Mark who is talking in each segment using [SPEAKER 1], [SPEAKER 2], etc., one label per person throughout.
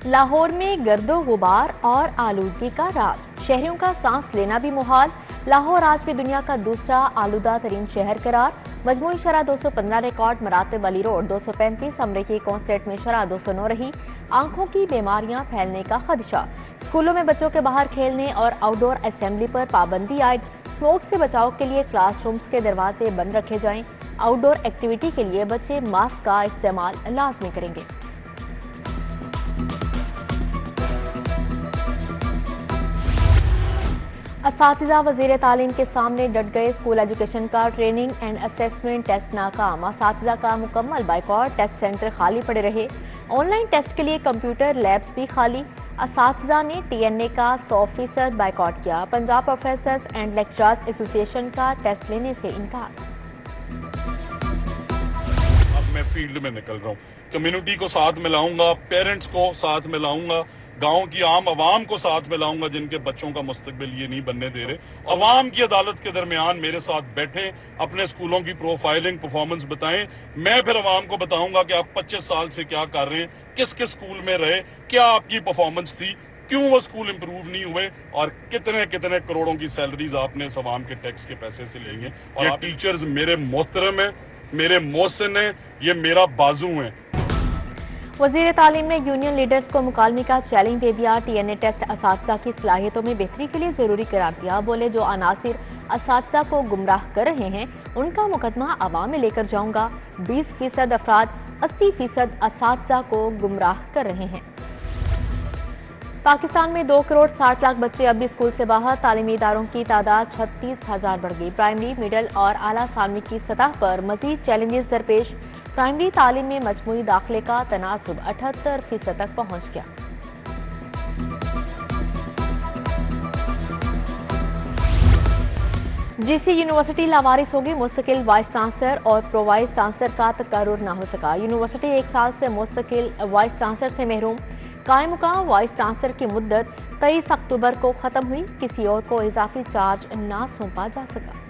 [SPEAKER 1] लाहौर में गर्दो गुबार और आलूदगी का राज, शहरियों का सांस लेना भी मुहाल। लाहौर आज भी दुनिया का दूसरा आलूदा तरीन शहर करार। मजमूई शरह 215 रिकॉर्ड, मरातब वाली रोड 235, अमरीकी कॉन्स्टेट में शरह 209 रही। आंखों की बीमारियां फैलने का खदशा। स्कूलों में बच्चों के बाहर खेलने और आउटडोर असेंबली पर पाबंदी आयद। स्मोक से बचाव के लिए क्लासरूम्स के दरवाजे बंद रखे जाएं। आउटडोर एक्टिविटी के लिए बच्चे मास्क का इस्तेमाल लाजमी करेंगे। असातिज़ा वज़ीर तालीम के सामने डट गए। स्कूल एजुकेशन का ट्रेनिंग एंड असेसमेंट टेस्ट नाकाम। असातिज़ा का मुकम्मल बाइकॉट, टेस्ट सेंटर खाली पड़े रहे। ऑनलाइन टेस्ट के लिए कंप्यूटर लैब्स भी खाली। असातिज़ा ने TNA का 100% बाइकॉट किया। Punjab professors and lecturers association का टेस्ट लेने से इनकार।
[SPEAKER 2] अब मैं फील्ड में निकल रहा हूँ, कम्युनिटी को साथ मिलाऊंगा, पेरेंट्स को साथ मिलाऊंगा, गांव की आम आवाम को साथ मिलाऊंगा जिनके बच्चों का मुस्तकबिल ये नहीं बनने दे रहे। अवाम की अदालत के दरमियान मेरे साथ बैठे, अपने स्कूलों की प्रोफाइलिंग परफॉर्मेंस बताएं। मैं फिर अवाम को बताऊंगा कि आप 25 साल से क्या कर रहे हैं, किस किस स्कूल में रहे, क्या आपकी परफॉर्मेंस थी, क्यों वो स्कूल इंप्रूव नहीं हुए और कितने कितने करोड़ों की सैलरीज आपने इस अवाम के टैक्स के पैसे से लेंगे। और ये टीचर्स मेरे मोहतरम है, मेरे मोहसिन है, ये मेरा बाजू है।
[SPEAKER 1] वज़ीर तालीम ने यूनियन लीडर्स को मुकालमे का चैलेंज दे दिया। TNA टेस्ट असातिज़ा की सलाहियतों में बेहतरी के लिए जरूरी करार दिया। बोले, जो अनासिर असातिज़ा को गुमराह कर रहे हैं उनका मुकदमा अवाम में लेकर जाऊंगा। 20% अफराद 80% असातिज़ा को गुमराह कर रहे हैं। पाकिस्तान में 2 करोड़ 60 लाख बच्चे अब भी स्कूल से बाहर। तालीमी इदारों की तादाद 36,000 बढ़ गई। प्राइमरी, मिडल और आला सालमी की सतह पर मजीद चैलेंजेस दरपेश। प्राइमरी तालीम में मजमूई दाखिले का तनासुब 78% तक पहुंच गया। GC यूनिवर्सिटी लावारिस होगी। मुस्तकिल वाइस चांसलर और प्रो वाइस चांसलर का तकर्रुर न हो सका। यूनिवर्सिटी 1 साल से मुस्तकिल वाइस चांसलर से महरूम। कायम मुकाम वाइस चांसलर की मुद्दत 23 अक्टूबर को खत्म हुई। किसी और को इजाफी चार्ज ना सौंपा जा सका।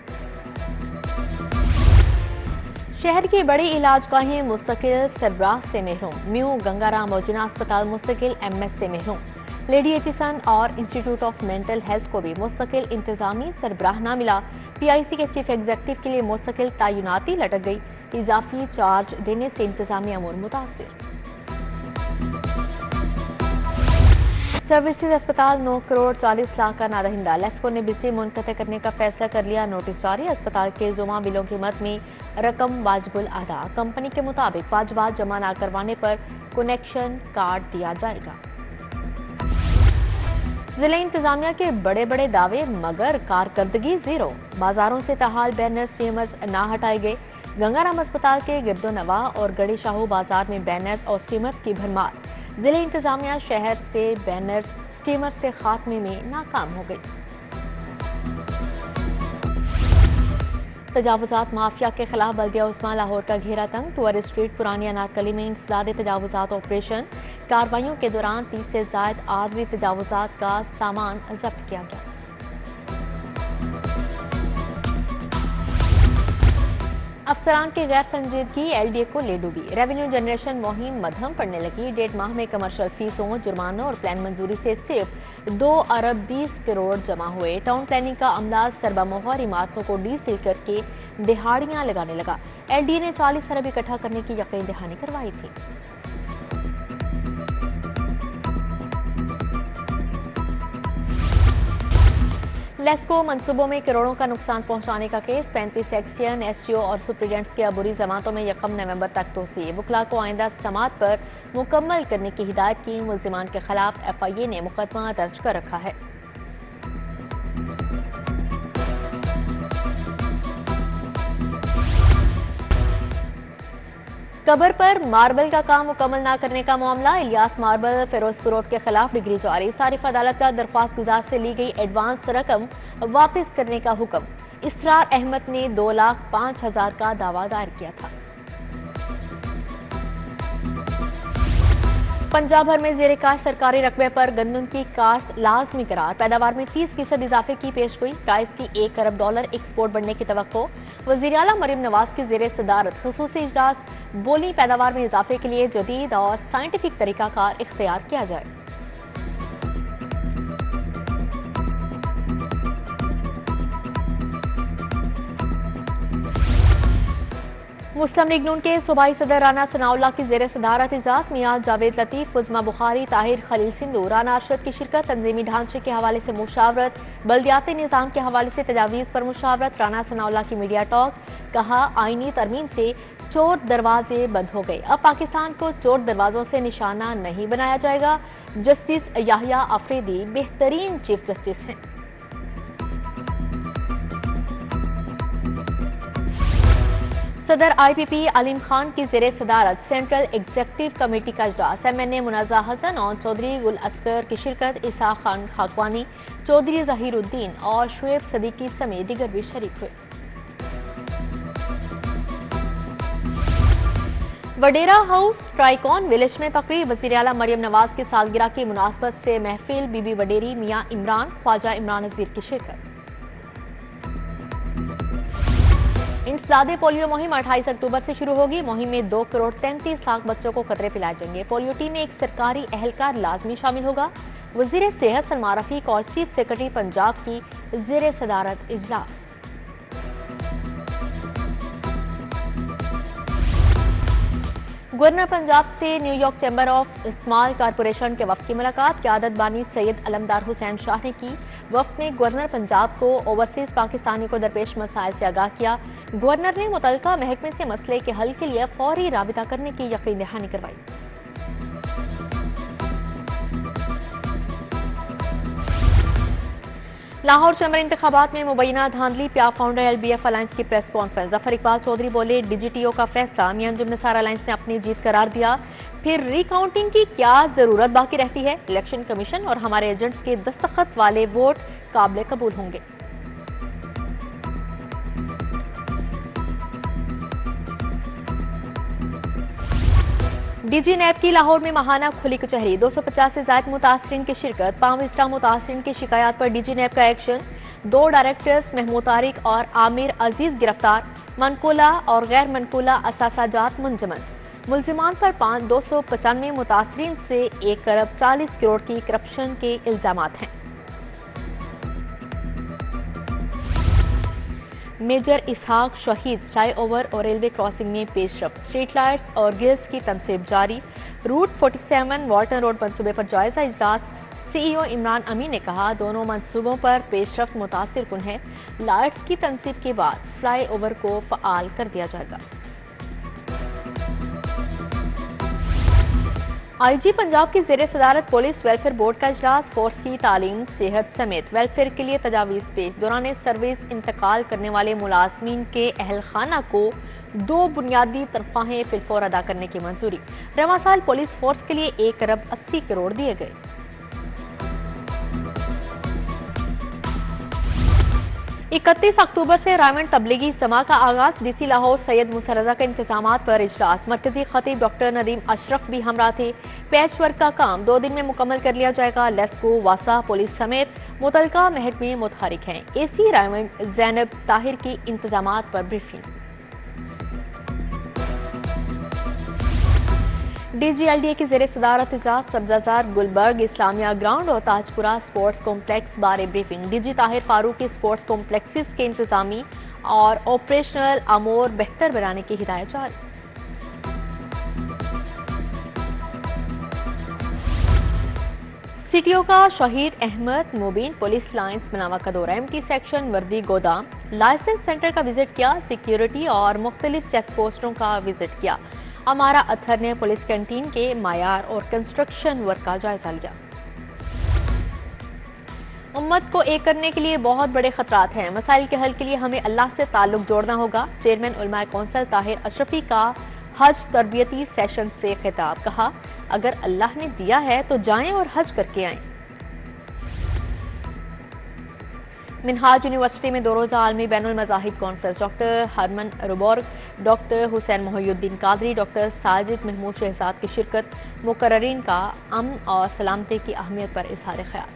[SPEAKER 1] शहर की बड़ी इलाजगाहें मुस्तकिल सरबराह से महरूम। म्यू गंगाराम और जिना अस्पताल मुस्तकिल MS से महरूम। लेडी एचिसन और इंस्टीट्यूट ऑफ मेंटल हेल्थ को भी मुस्तकिल इंतजामी सरबराह न मिला। PIC के चीफ एग्जीक्यूटिव के लिए मुस्तकिल तैनाती लटक गई। इजाफी चार्ज देने से इंतजामी अमूर मुतासिर। सर्विसेज अस्पताल 9 करोड़ 40 लाख का नारहिंदा। लेस्को ने बिजली मुनक़ते करने का फैसला कर लिया। नोटिस जारी। अस्पताल के जुमा बिलों की मद में रकम वाजिबुल अदा। कंपनी के मुताबिक वाजिबात जमा न करवाने पर कनेक्शन काट दिया जाएगा। जिला इंतजामिया के बड़े बड़े दावे मगर कारकर्दगी जीरो। बाजारों से ताहाल बैनर स्टीमर्स न हटाए गए। गंगाराम अस्पताल के गिरदो नवा और गड़ी शाहू बाजार में बैनर्स और स्टीमर्स की भरमार। जिले इंतजामिया शहर से बैनर्स स्टीमर्स के खात्मे में नाकाम हो गई। तजावुजात माफिया के खिलाफ बल्दिया उस्मा लाहौर का घेरा तंग। टूरिस्ट स्ट्रीट पुरानी अनारकली में इंसदाद तजावुजात ऑपरेशन। कार्रवाइयों के दौरान 30 से ज्यादा आर्जी तजावुजात का सामान जब्त किया गया। अफसरान की गैर संजीदगी LDA को ले डूबी। रेवेन्यू जनरेशन मुहिम मध्यम पड़ने लगी। 1.5 माह में कमर्शियल फीसों, जुर्मानों और प्लान मंजूरी से सिर्फ 2 अरब 20 करोड़ जमा हुए। टाउन प्लानिंग का अमला सरबामोहर इमारतों को डीसील करके दिहाड़ियां लगाने लगा। LDA ने 40 अरब इकट्ठा करने की यकीन दहानी करवाई थी। लेस्को मंसूबों में करोड़ों का नुकसान पहुंचाने का केस। 35 सेक्शन SGO और सुप्रीडेंट्स के अबूरी जमातों में 1 नवंबर तक तोसी। वकला को आइंदा समात पर मुकम्मल करने की हिदायत की। मुल्जिमान के खिलाफ FIA ने मुकदमा दर्ज कर रखा है। कबर पर मार्बल का काम मुकम्मल न करने का मामला। इलियास मार्बल फिरोजपुर रोड के खिलाफ डिग्री जारी। सारिफ अदालत का दरख्वास्त गुजार से ली गई एडवांस रकम वापस करने का हुक्म। इसरार अहमद ने 2,05,000 का दावा दायर किया था। पंजाब भर में ज़ेरे काश्त सरकारी रकबे पर गंदम की काश्त लाजमी करार, पैदावार में 30% इजाफे की पेशगोई, प्राइस की $1 अरब एक्सपोर्ट बढ़ने की तवक्को। वज़ीर आला मरियम नवाज की ज़ेरे सदारत ख़ुसूसी इजलास, बोली पैदावार में इजाफे के लिए जदीद और साइंटिफिक तरीकाकार इख्तियार किया जाए। मुस्लिम लीग नून के सूबाई सदर राना सनाउल्लाह की ज़ेर सदारत इजलास मियां जावेद लतीफ, उज़मा बुखारी, ताहिर खलील सिंधु, राना अरशद की शिरकत। तंजीमी ढांचे के हवाले से मुशावरत, बल्दियाती निज़ाम के हवाले से तजावीज़ पर मुशावरत। राना सनाउल्लाह की मीडिया टॉक, कहा आईनी तरमीम से चोर दरवाजे बंद हो गए, अब पाकिस्तान को चोर दरवाजों से निशाना नहीं बनाया जाएगा। जस्टिस याहिया अफरीदी बेहतरीन चीफ जस्टिस हैं। सदर IPP अलीम खान की ज़ेरे सदारत सेंट्रल एग्जीक्यूटिव कमेटी का इजलास, MNA मुनाजा हसन और चौधरी गुल अस्कर की शिरकत। इसा खान खाकवानी, चौधरी जहीरुद्दीन और शुएब सदीकी समेत दीगर भी शरीक हुए। वडेरा हाउस ट्राइकॉन विलेज में तकरीब, वज़ीर आला मरियम नवाज की सालगिरह की मुनासबत से महफिल, बीबी वडेरी, मियां इमरान, ख्वाजा इमरान नज़ीर की शिरकत। इंसदादे पोलियो मुहिम 28 अक्टूबर से शुरू होगी। मुहिम में 2 करोड़ 33 लाख बच्चों को खतरे पिलाए जाएंगे। पोलियो टीम में एक सरकारी एहलकार लाजमी शामिल होगा। वज़ीर सेहत सलमान रफीक और चीफ सेक्रेटरी पंजाब की ज़ेरे सदारत इजलास। गवर्नर पंजाब से New York chamber of small corporation के वफ्द की मुलाकात, क़यादत बानी सैयद अलमदार हुसैन शाह ने की। वफ्द ने गवर्नर पंजाब को ओवरसीज पाकिस्तानी को दरपेश मसाइल से आगाह किया। गवर्नर ने मुतल्लिका महकमे से मसले के हल के लिए फौरी राबिता करने की यकीन दहानी करवाई। लाहौर चैम्बर इंतखाबात में मुबैना धांधली, पिया फाउंडर LBF अलायंस की प्रेस कॉन्फ्रेंस। जफर इकबाल चौधरी बोले, DGTO का फैसला मियां अंजुम निसार अलायंस ने अपनी जीत करार दिया, फिर रिकाउंटिंग की क्या जरूरत बाकी रहती है। इलेक्शन कमीशन और हमारे एजेंट्स के दस्तखत वाले वोट काबिल कबूल होंगे। DG नैब की लाहौर में माहाना खुली कचहरी, 250 से ज्यादा मुतासरीन की शिरकत। 5 स्टार मुतासरीन की शिकायत पर DG नैब का एक्शन। 2 डायरेक्टर्स महमूद तारिक और आमिर अजीज गिरफ्तार। मनकूला और गैर मनकूला असासाजात मुंजमद। मुल्जिमान पर 295 मुतासरीन से 1 अरब 40 करोड़ की करप्शन के इल्जामात हैं। मेजर इसहाक शहीद फ्लाईओवर और रेलवे क्रॉसिंग में पेशरफ, स्ट्रीट लाइट्स और गिल्स की तनसीब जारी। रूट 47 वाल्टन रोड मंसूबे पर जायजा इजलास। CEO इमरान अमीन ने कहा, दोनों मंसूबों पर पेशरफ मुतासिर कुन है। लाइट्स की तनसीब के बाद फ्लाईओवर को फ़आल कर दिया जाएगा। IG पंजाब की ज़ेरे सदारत पुलिस वेलफेयर बोर्ड का इजलास। फोर्स की तालीम, सेहत समेत वेलफेयर के लिए तजावीज़ पेश। दौरान सर्विस इंतकाल करने वाले मुलाजमीन के अहल खाना को 2 बुनियादी तनख्वाहें फिलफौर अदा करने की मंजूरी। रवां साल पुलिस फोर्स के लिए 1 अरब 80 करोड़ दिए गए। 31 अक्टूबर से रायमंड तबलीगी इज्तिमा का आगाज। DC लाहौर सैयद मूसा रजा के इंतजामात पर इजलास। मरकजी खतीब डॉक्टर नदीम अशरफ भी हमरा थे। पैच वर्क का काम 2 दिन में मुकम्मल कर लिया जाएगा। लेस्को, वासा, पुलिस समेत मुतल्लिका महकमे मुतहरिक हैं। AC रायमंड जैनब ताहिर की इंतजामात पर ब्रीफिंग। DGLDA की ज़ेरे सदारत इजलास। सब्जाजार, गुलबर्ग, इस्लामिया ग्राउंड और ताजपुरा स्पोर्ट्स कॉम्प्लेक्स बारे ब्रीफिंग। DG ताहिर फारूक की स्पोर्ट्स कॉम्प्लेक्सेस के इंतजामी और ऑपरेशनल अमूर बेहतर बनाने की हिदायत जारी। CTO का शहीद अहमद मुबीन पुलिस लाइन्स मनावा का दौरा। MT सेक्शन वर्दी गोदाम लाइसेंस सेंटर का विजिट किया। सिक्योरिटी और मुख्तलिफ चेक पोस्टों का विजिट किया। अमारा अथर ने पुलिस कैंटीन के मायार और कंस्ट्रक्शन वर्क का जायजा लिया। उम्मत को एक करने के लिए बहुत बड़े खतरात हैं, मसाइल के हल के लिए हमें अल्लाह से ताल्लुक जोड़ना होगा। चेयरमैन उलमाए कौंसिल ताहिर अशरफी का हज तरबियती सेशन से खिताब। कहा, अगर अल्लाह ने दिया है तो जाएं और हज करके आएं। मिनहाज यूनिवर्सिटी में 2 रोज़ा आलमी बैनुल मज़ाहिब कॉन्फ्रेंस। डॉक्टर हरमन रुबोर्ग डॉक्टर हुसैन मोहिउद्दीन कादरी, डॉक्टर साजिद महमूद शहजाद की शिरकत। मुकर्ररीन का अमन और सलामती की अहमियत पर इजहार ख्याल।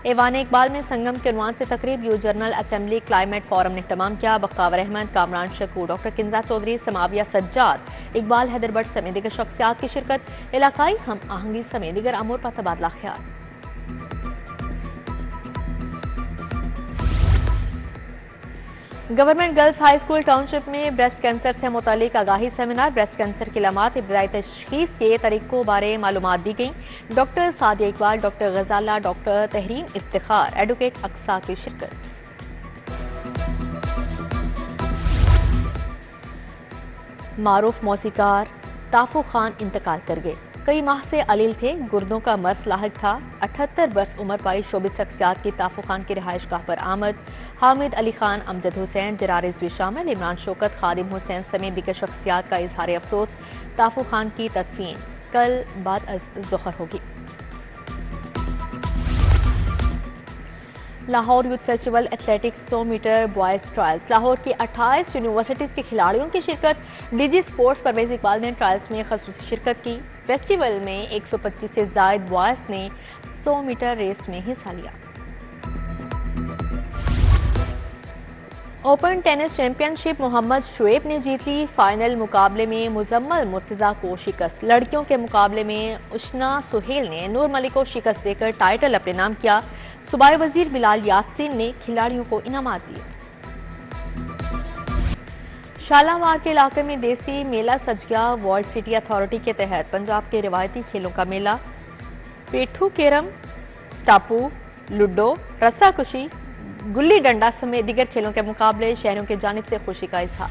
[SPEAKER 1] ऐवान इकबाल में संगम के उन्वान से तकरीब youth journal assembly climate forum ने इख्तिताम किया। बख्तावर अहमद, कामरान शकूर, डॉक्टर किंजा चौधरी, समाविया सज्जाद, इकबाल हैदरबट समेत दीगर शख्सियात की शिरकत। इलाकाई हम आहंगी समेत दीगर अमूर पर तबादला ख्याल। Government girls high school township में ब्रेस्ट कैंसर से मुतालिक आगाही सेमिनार। ब्रेस्ट कैंसर की अलामात, इब्तदाई तशखीस के तरीकों बारे मालूमात दी गई। डॉक्टर सादिया इकबाल, डॉक्टर गजाला, डॉक्टर तहरीन इफ्तिखार, एडवोकेट अक्सा की शिरकत। मारूफ मौसीकार ताफू खान इंतकाल कर गए। कई माह से अलील थे, गुर्दों का मर्ज लाहिक था। 78 बरस उम्र पाई 24 शख्सियात की ताफू खान की रिहाइश गाह पर आमद। हामिद अली खान, अमजद हुसैन, जरार रिजवी शामिल, इमरान शौकत, खादिम हुसैन समेत दीगर शख्सियात का इजहार अफसोस। ताफू खान की तदफीन कल बाद अज़ ज़ोहर होगी। Lahore youth festival athletics 100 meter boys trials. Lahore की 28 यूनिवर्सिटीज़ के खिलाड़ियों की शिरकत। डीजी स्पोर्ट्स परवेज इकबाल ने ट्रायल्स में खसूसी शिरकत की। फेस्टिवल में 125 से ज़ायद बॉयज़ ने 100 मीटर रेस में हिस्सा लिया। Open tennis championship Mohammad Shoaib ने जीत ली। फाइनल मुकाबले में मुजम्मल मुर्तज़ा को शिकस्त। लड़कियों के मुकाबले में उशना सुहेल ने नूर मलिक को शिकस्त देकर टाइटल अपने नाम किया। सूबाई वजीर बिलाल यासीन ने खिलाड़ियों को इनामात दिए। शालामार के इलाके में देसी मेला सज गया। वर्ल्ड सिटी अथॉरिटी के तहत पंजाब के रिवायती खेलों का मेला। पेठू केरम, स्टापू, लूडो, रस्साकुशी, गुल्ली डंडा समेत दीगर खेलों के मुकाबले। शहरों की जानिब से खुशी का इजहार।